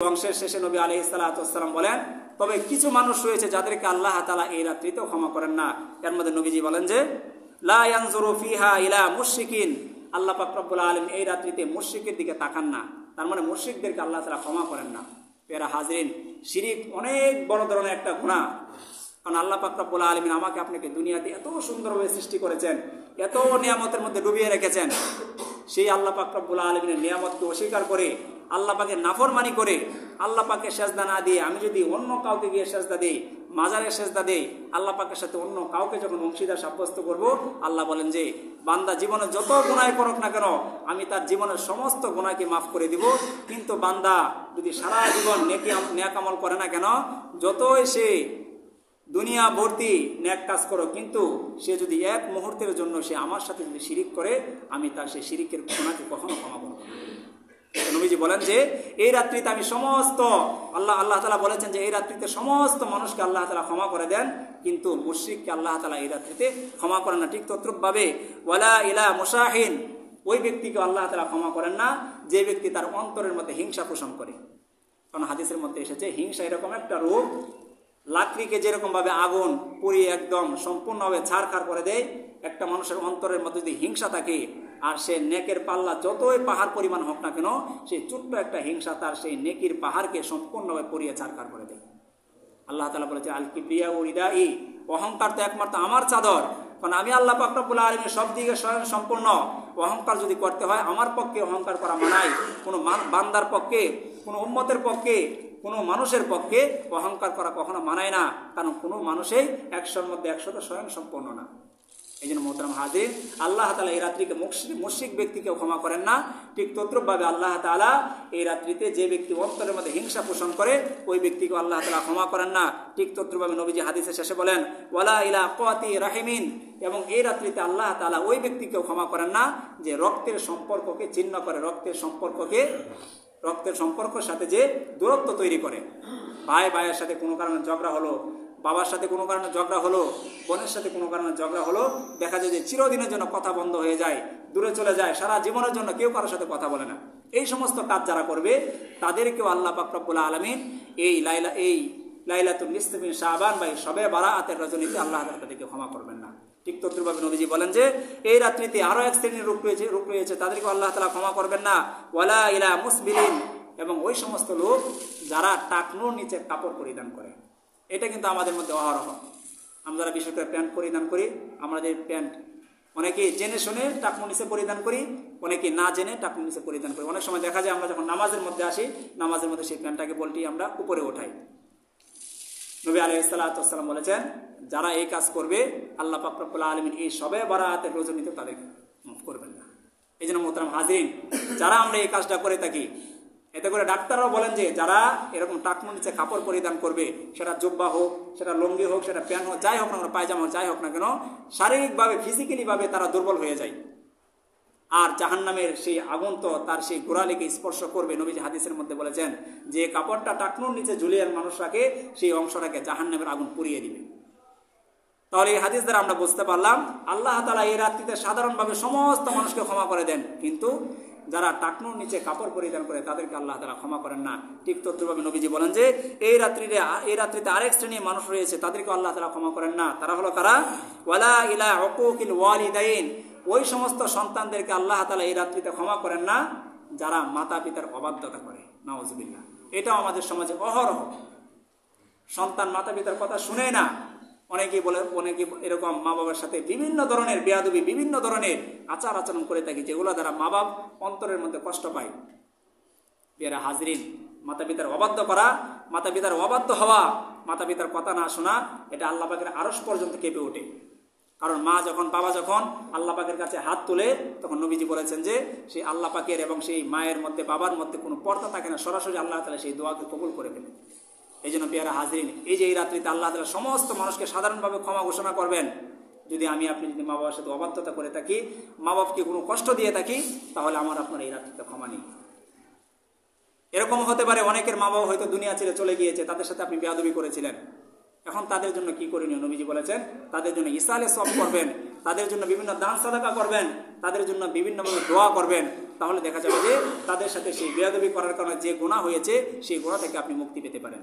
বংশের শেষে নবী আলাইহিস সালাতু ওয়াস সালাম বলেন, তবে কিছু মানুষ রয়েছে যাদেরকে আল্লাহ তাআলা এই রাত্রিতেও ক্ষমা করেন না। এর মধ্যে নবীজি বলেন যে লা ইয়ানজুরু ফিহা ইলা মুশরিকিন, আল্লাহ পাক রব্বুল আলামিন এই রাত্রিতে মুশরিকের দিকে তাকান না। তার মানে মুশরিকদেরকে আল্লাহ তাআলা ক্ষমা করেন না। প্রিয় হাজরিন, শিরক অনেক বড় ধরনের একটা গুনাহ। কারণ আল্লাহ পাক রব্বুল আলামিন আমাকে আপনাকে দুনিয়াতে এত সুন্দরভাবে সৃষ্টি করেছেন, এত নিয়ামতের মধ্যে ডুবিয়ে রেখেছেন। সেই আল্লাহ পাক রব্বুল আলামিনের নিয়ামতকে অস্বীকার করে, আল্লাহ পাকের নাফরমানি করে, আল্লাহ পাকের সেজদা না দিয়ে আমি যদি অন্য কাউকে গিয়ে সেজদা দিই, মাজারে সেজদা দেই, আল্লাহ পাকের সাথে অন্য কাউকে যখন অংশীদার সাব্যস্ত করব, আল্লাহ বলেন যে বান্দা জীবনে যত গুনাহ করুক না কেন আমি তার জীবনের সমস্ত গুনাহকে মাফ করে দিব। কিন্তু বান্দা যদি সারা জীবন নেক আমল করে না কেন, যতই সে দুনিয়া ভর্তি নেক কাজ করো, কিন্তু সে যদি এক মুহূর্তের জন্য সে আমার সাথে যদি শিরিক করে, আমি তার সেই শিরিকের গুনাহকে কখনো ক্ষমা করব না। নবীজি বলেন যে এই রাত্রিতে আমি সমস্ত আল্লাহ তাআলা বলেছেন যে এই রাত্রিতে সমস্ত মানুষকে আল্লাহ তাআলা ক্ষমা করে দেন, কিন্তু মুশরিককে আল্লাহ তাআলা এই রাত্রিতে ক্ষমা করেন না। ঠিক তদ্রূপভাবে ওয়ালা ইলা মুশাহিন, ওই ব্যক্তিকে আল্লাহ তাআলা ক্ষমা করেন না যে ব্যক্তি তার অন্তরের মধ্যে হিংসা পোষণ করে। কারণ হাদিসের মধ্যে এসেছে হিংসা এরকম একটা রোগ, লাকড়িকে যেরকম ভাবে আগুন পুড়িয়ে একদম সম্পূর্ণভাবে ছারখার করে দেয়, একটা মানুষের অন্তরের মধ্যে যদি হিংসা থাকে আর সে নেকের পাল্লা যতই পাহাড় পরিমাণ হোক না কেন, সেই ছোট্ট একটা হিংসা তার সেই নেকির পাহাড়কে সম্পূর্ণভাবে পুড়িয়ে ছারখার করে দেয়। আল্লাহ তাআলা বলেছে আল কিবরিয়া ও রিদাই, অহংকার তো একমাত্র আমার চাদর। কারণ আমি আল্লাহ পাক রব্বুল আলামিন সব দিকে স্বয়ং সম্পূর্ণ। অহংকার যদি করতে হয় আমার পক্ষে অহংকার করা মানায়, কোনো বান্দার পক্ষে, কোনো উম্মতের পক্ষে, কোনো মানুষের পক্ষে অহংকার করা কখনো মানায় না। কারণ কোনো মানুষই 100-র মধ্যে 100 স্বয়ং সম্পূর্ণ না। এই জন্য মোহতারাম হাজির, আল্লাহ তাআলা এই রাত্রিকে মুশরিক ব্যক্তিকেও ক্ষমা করেন না। ঠিক তদ্রূপভাবে আল্লাহ তাআলা এই রাত্রিতে যে ব্যক্তি অন্তরের মধ্যে হিংসা পোষণ করে ওই ব্যক্তিকে আল্লাহ তাআলা ক্ষমা করেন না। ঠিক তদ্রূপভাবে নবীজি হাদিসের শেষে বলেন ওয়ালা ইলা কাতি রাহিমিন, এবং এই রাত্রিতে আল্লাহ তাআলা ওই ব্যক্তিকেও ক্ষমা করেন না যে রক্তের সম্পর্ককে ছিন্ন করে, রক্তের সম্পর্কের সাথে যে দূরত্ব তৈরি করে। ভাইয়ের সাথে কোনো কারণে ঝগড়া হলো, বাবার সাথে কোনো কারণে ঝগড়া হলো, বোনের সাথে কোনো কারণে ঝগড়া হলো, দেখা যায় যে চিরদিনের জন্য কথা বন্ধ হয়ে যায়, দূরে চলে যায়, সারা জীবনের জন্য কেউ কারোর সাথে কথা বলে না। এই সমস্ত কাজ যারা করবে তাদেরকেও আল্লাহ পাক রব্বুল আলামিন এই লাইলাতুল নিসফি মিন শাবান বা শবে বারাআতের রজনীতে আল্লাহ তাদেরকে ক্ষমা করবেন না। ঠিক তদ্রূপভাবে নবীজি বলেন যে এই রাত্রিতে আরো এক শ্রেণীর রূপ রয়েছে, তাদেরকে আল্লাহ তাআলা ক্ষমা করবেন না। ওয়ালা ইলা মুসবিলিন, এবং ওই সমস্ত লোক যারা টাকনুর নিচে কাপড় পরিধান করে। এটা কিন্তু আমাদের মধ্যে অহরহ। আমরা যারা বিশেষ করে প্যান্ট পরিধান করি, আমাদের প্যান্ট অনেকে জেনে শুনে টাকনুর নিচে পরিধান করি, অনেকে না জেনে টাকনুর নিচে পরিধান করি। অনেক সময় দেখা যায় আমরা যখন নামাজের মধ্যে আসি, নামাজের মধ্যে সেই প্যান্টটাকে বলটি আমরা উপরে ওঠাই। নবী আলাইহিস সালাতু ওয়াস সালাম বলেছেন যারা এই কাজ করবে আল্লাহ পাক রব্বুল আলামিন এই শবে বারাআতের রজনীতে তাদেরকে মাফ করবেন না। এই জন্য মোহতারাম হাজিরিন, যারা আমরা এই কাজটা করে থাকি, এতে করে ডাক্তাররাও বলেন যে যারা এরকম টাকনুর নিচে কাপড় পরিধান করবে, সেটা জুব্বা হোক, সেটা লুঙ্গি হোক, সেটা প্যান্ট হোক, যাই হোক না কেন, পায়জামা হোক, যাই হোক না কেন, শারীরিকভাবে ফিজিক্যালিভাবে তারা দুর্বল হয়ে যায়। আর জাহান্নামের সেই আগুন তো তার সেই গোড়ালিকে স্পর্শ করবে। নবীজি হাদিসের মধ্যে বলেছেন যে কাপড়টা টাকনুর নিচে ঝুলিয়ে মানুষটাকে সেই অংশটাকে জাহান্নামের আগুন পুড়িয়ে দিবে। তাহলে এই হাদিস দ্বারা আমরা বুঝতে পারলাম আল্লাহ তাআলা এই রাত্রিতে সাধারণভাবে সমস্ত মানুষকে ক্ষমা করে দেন, কিন্তু যারা টাকনুর নিচে কাপড় পরিধান করে তাদেরকে আল্লাহ তাআলা ক্ষমা করেন না। ঠিক তদ্রূপভাবে নবীজি বলেন যে এই রাত্রিতে আরেক শ্রেণীর মানুষ রয়েছে, তাদেরকে আল্লাহ তাআলা ক্ষমা করেন না। তারা হলো কারা? ওয়ালা ইলা উকুকিল ওয়ালিদাইন, ওই সমস্ত সন্তানদেরকে আল্লাহ তাআলা এই রাত্রিতে ক্ষমা করেন না যারা মাতা পিতার অবাধ্যতা করে। নাউযুবিল্লাহ। এটাও আমাদের সমাজে অহরহ। সন্তান মাতা পিতার কথা শুনে না। অনেকে এরকম মা বাবার সাথে বিভিন্ন ধরনের বেয়াদবি, বিভিন্ন ধরনের আচার আচরণ করে থাকি, যেগুলো দ্বারা মা বাপ অন্তরের মধ্যে কষ্ট পায়। প্রিয় হাজরিন, মাতা পিতার অবাধ্য করা, মাতা পিতার অবাধ্য হওয়া, মাতা পিতার কথা না শোনা, এটা আল্লাহ পাকের আরশ পর্যন্ত কেঁপে ওঠে। কারণ বাবা যখন আল্লাহ পাকের কাছে হাত তোলে, তখন নবীজি বলেছেন যে সেই আল্লাহ পাকের এবং সেই মায়ের মধ্যে, বাবার মধ্যে কোনো পর্দা থাকে না, সরাসরি আল্লাহ তাআলা সেই দোয়াকে কবুল করে ফেলে। এই জন্য প্রিয় হাজরিন, এই যে এই রাত্রিতে আল্লাহ তাআলা সমস্ত মানুষকে সাধারণভাবে ক্ষমা ঘোষণা করবেন। যদি আপনি যদি মা বাবার সাথে অবাধ্যতা করে থাকি, মা বাবাকে কোনো কষ্ট দিয়ে থাকি, তাহলে আপনার এই রাত্রিতে ক্ষমা নেই। এরকম হতে পারে অনেকের মা বাবা হয়তো দুনিয়া ছেড়ে চলে গিয়েছে, তাদের সাথে আপনি বেয়াদবি করেছিলেন। এখন তাদের জন্য কি করণীয়? নবীজি বলেছেন তাদের জন্য ইসালে সওয়াব করবেন, তাদের জন্য বিভিন্ন দান সাদাকা করবেন, তাদের জন্য বিভিন্নভাবে দোয়া করবেন। তাহলে দেখা যাবে যে তাদের সাথে সেই বেয়াদবি করার কারণে যে গুনাহ হয়েছে সেই গুনাহ থেকে আপনি মুক্তি পেতে পারেন।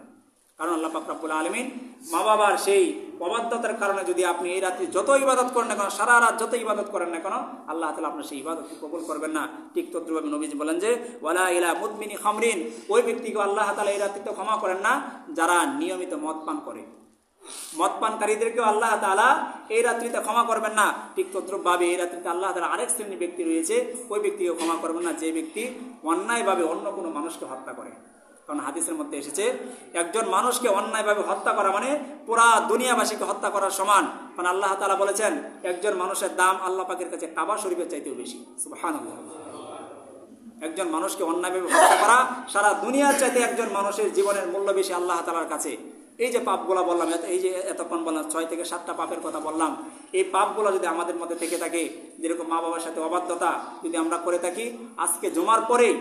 কারণ আল্লাহ পাক রব্বুল আলামিন মা বাবার সেই অবাধ্যতার কারণে যদি আপনি এই রাত্রি যত ইবাদত করেন না কেন, সারা রাত যত ইবাদত করেন না কেন, আল্লাহ তাআলা আপনার সেই ইবাদতকে কবুল করবেন না। ঠিক তদ্রুপভাবে নবীজি বলেন যে ওয়ালা ইলা মুদমিনি খামরিন, ওই ব্যক্তিকে আল্লাহ তাআলা এই রাত্রিতে ক্ষমা করেন না যারা নিয়মিত মদ পান করে। মদ পানকারীদেরকেও আল্লাহ তাআলা এই রাত্রিতে ক্ষমা করবেন না। ঠিক তদ্রুপভাবে এই রাত্রিতে আল্লাহ তাআলা আরেক শ্রেণীর ব্যক্তি রয়েছে, ওই ব্যক্তিকে ক্ষমা করবেন না যে ব্যক্তি অন্যায়ভাবে অন্য কোনো মানুষকে হত্যা করে। কারণ হাদিসের মধ্যে এসেছে একজন মানুষকে অন্যায়ভাবে হত্যা করা মানে পুরা দুনিয়াবাসীকে হত্যা করার সমান। কারণ আল্লাহ তাআলা বলেছেন একজন মানুষের দাম আল্লাহ পাকের কাছে কাবা শরীফের চাইতেও বেশি। সুবহানাল্লাহ। একজন মানুষকে অন্যায়ভাবে হত্যা করা সারা দুনিয়ার চাইতে একজন মানুষের জীবনের মূল্য বেশি আল্লাহ তাআলার কাছে। এই যে পাপগুলো বললাম, এই যে এতক্ষণ বললাম 6 থেকে 7টা পাপের কথা বললাম, এই পাপগুলো যদি আমাদের মধ্যে থেকে থাকে, যেরকম মা বাবার সাথে অবাধ্যতা যদি আমরা করে থাকি, আজকে জুমার পরেই,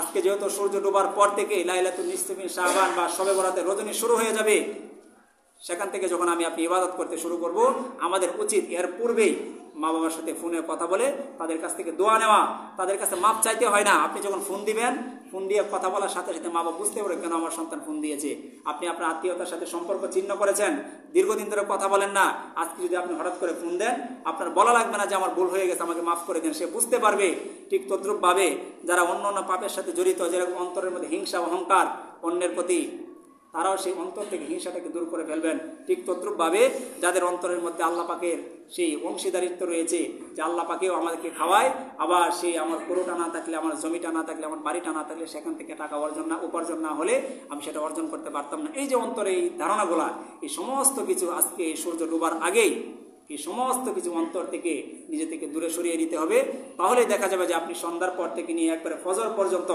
আজকে যেহেতু সূর্য ডোবার পর থেকে লাইলাতুল নিসফি মিন শাবান বা শবে বরাতের রজনী শুরু হয়ে যাবে, সেখান থেকে যখন আপনি ইবাদত করতে শুরু করব, আমাদের উচিত এর পূর্বেই মা বাবার সাথে ফোনে কথা বলে তাদের কাছ থেকে দোয়া নেওয়া। তাদের কাছে মাপ চাইতে হয় না। আপনি যখন ফোন দিবেন, ফোন দিয়ে কথা বলার সাথে সাথে মা বাবা বুঝতে পারে কেন আমার সন্তান ফোন দিয়েছে। আপনি আপনার আত্মীয়তার সাথে সম্পর্ক ছিন্ন করেছেন, দীর্ঘদিন ধরে কথা বলেন না, আজকে যদি আপনি হঠাৎ করে ফোন দেন, আপনার বলা লাগবে না যে আমার ভুল হয়ে গেছে, আমাকে মাফ করে দেন। সে বুঝতে পারবে। ঠিক তদ্রুপভাবে যারা অন্য অন্য পাপের সাথে জড়িত, যেরকম অন্তরের মধ্যে হিংসা অহংকার অন্যের প্রতি, তারাও সেই অন্তর থেকে হিংসাটাকে দূর করে ফেলবেন। ঠিক তদ্রুপভাবে যাদের অন্তরের মধ্যে আল্লাহ পাকের সেই অংশীদারিত্ব রয়েছে, যে আল্লাহ পাকেও আমাদেরকে খাওয়ায়, আবার সেই আমার গরুটা না থাকলে, আমার জমিটা না থাকলে, আমার বাড়িটা না থাকলে সেখান থেকে টাকা উপার্জন না হলে আমি সেটা অর্জন করতে পারতাম না। এই যে অন্তরে এই ধারণাগুলা, এই সমস্ত কিছু আজকে সূর্য ডোবার আগেই এই সমস্ত কিছু অন্তর থেকে নিজে থেকে দূরে সরিয়ে নিতে হবে। তাহলেই দেখা যাবে যে আপনি সন্ধ্যার পর থেকে নিয়ে একবারে ফজর পর্যন্ত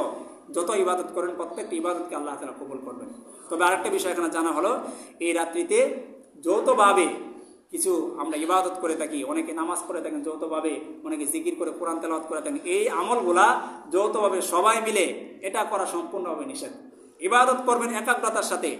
যত ইবাদত করেন প্রত্যেকটি ইবাদতকে আল্লাহ তাআলা কবুল করবেন। তবে আরেকটা বিষয় এখানে জানা হলো, এই রাত্রিতে যৌথভাবে কিছু আমরা ইবাদত করে থাকি, অনেকে নামাজ পড়ে থাকেন যৌথভাবে, অনেকে জিকির করে কোরআন তেলাওয়াত করে থাকেন। এই আমলগুলা যৌথভাবে সবাই মিলে এটা করা সম্পূর্ণভাবে নিষেধ। ইবাদত করবেন একাগ্রতার সাথে।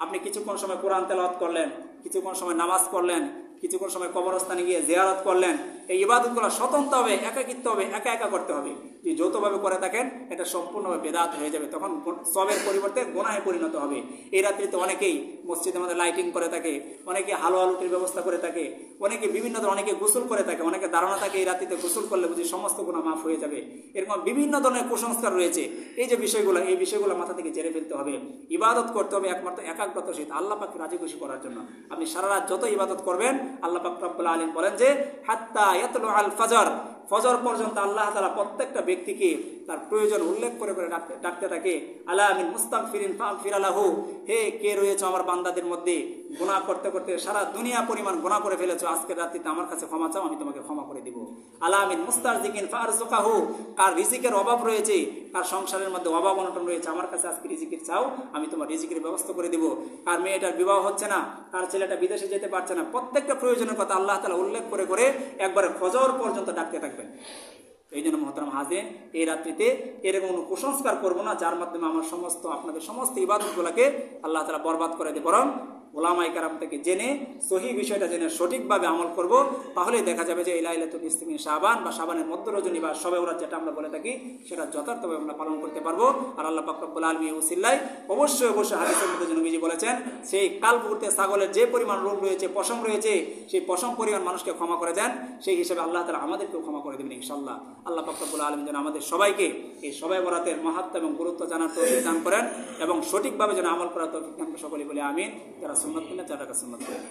আপনি কিছুক্ষণ সময় কোরআন তেলাওয়াত করলেন, কিছুক্ষণ সময় নামাজ পড়লেন, কিছুক্ষণ সময় কবরস্থানে গিয়ে জিয়ারত করলেন। এই ইবাদতগুলো স্বতন্ত্র হবে, একাকিত্ব হবে, একা একা করতে হবে। যদি যৌথভাবে করে থাকেন এটা সম্পূর্ণভাবে বেদাত হয়ে যাবে, তখন সবের পরিবর্তে গুনাহে পরিণত হবে। এই রাত্রিতে অনেকেই মসজিদের মধ্যে লাইটিং করে থাকে, অনেকে হালুয়া লুটির ব্যবস্থা করে থাকে, অনেকে বিভিন্ন ধরনের, অনেকে গোসল করে থাকে, অনেকে ধারণা থাকে এই রাত্রিতে গোসল করলে বুঝি সমস্ত গুনাহ মাফ হয়ে যাবে। এরকম বিভিন্ন ধরনের কুসংস্কার রয়েছে। এই যে বিষয়গুলো, এই বিষয়গুলো মাথা থেকে ঝেড়ে ফেলতে হবে। ইবাদত করতে হবে একমাত্র একাগ্রতার সহিত আল্লাহ পাককে রাজি খুশি করার জন্য। আপনি সারা রাত যত ইবাদত করবেন, আল্লাহ পাক রব্বুল আলামিন বলেন যে হাত্তা ইয়াতলু আল ফাজর, ফজর পর্যন্ত আল্লাহ তাআলা প্রত্যেকটা ব্যক্তিকে তার প্রয়োজন উল্লেখ করে করে ডাকতে থাকে। আলা মিন মুস্তাগফিরিন ফাগফির লাহু, হে কে রয়েছে আমার বান্দাদের মধ্যে গুনাহ করতে করতে সারা দুনিয়া পরিমাণ গুনাহ করে ফেলেছো, আজকের রাত্রিতে আমার কাছে ক্ষমা চাও, আমি তোমাকে ক্ষমা করে দিব। আলা মিন মুস্তারজিকিন ফারজুকাহু, কার রিজিকের অভাব রয়েছে, কার সংসারের মধ্যে অভাব অনটন রয়েছে, আমার কাছে আজকে রিজিকের চাও, আমি তোমার রিজিকের ব্যবস্থা করে দিব। কার মেয়েটার বিবাহ হচ্ছে না, কার ছেলেটা বিদেশে যেতে পারছে না, প্রত্যেকটা প্রয়োজনের কথা আল্লাহ তাআলা উল্লেখ করে করে একবারে ফজর পর্যন্ত ডাকতে থাকবেন। এই জন্য মোহতারাম হাজির, এই রাত্রিতে এরকম কোনো কুসংস্কার করবো না যার মাধ্যমে আমার আপনাদের সমস্ত ইবাদতগুলোকে আল্লাহ তাআলা বরবাদ করে দেয়। বরং ওলামায়ে কেরাম থেকে জেনে সহি বিষয়টা জেনে সঠিকভাবে আমল করব, তাহলেই দেখা যাবে যে এই লাইলাতুল নিসফি মিন শাবান বা শাবানের মধ্য রজনী বা শবে বরাত যেটা আমরা বলে থাকি সেটা যথার্থভাবে আমরা পালন করতে পারবো। আর আল্লাহ পাক রব্বুল আলামিন উসিল্লায় অবশ্যই হাদিসের মধ্যে নবীজি বলেছেন, সেই কাল মুহূর্তে ছাগলের যে পরিমাণ রোগ রয়েছে, পশম রয়েছে, সেই পশম পরিমাণ মানুষকে ক্ষমা করে দেন, সেই হিসেবে আল্লাহ তাআলা আমাদেরকেও ক্ষমা করে দেবেন ইনশাআল্লাহ। আল্লাহ পাক রব্বুল আলামিন যেন আমাদের সবাইকে এই শবে বরাতের মাহাত্ম্য এবং গুরুত্ব জানার তৌফিক দান করেন এবং সঠিকভাবে যেন আমল করার তৌফিক দান করেন। সকলেই বলে আমিন। যারা সুন্নাত কিনা যারা সুন্নাত করেন।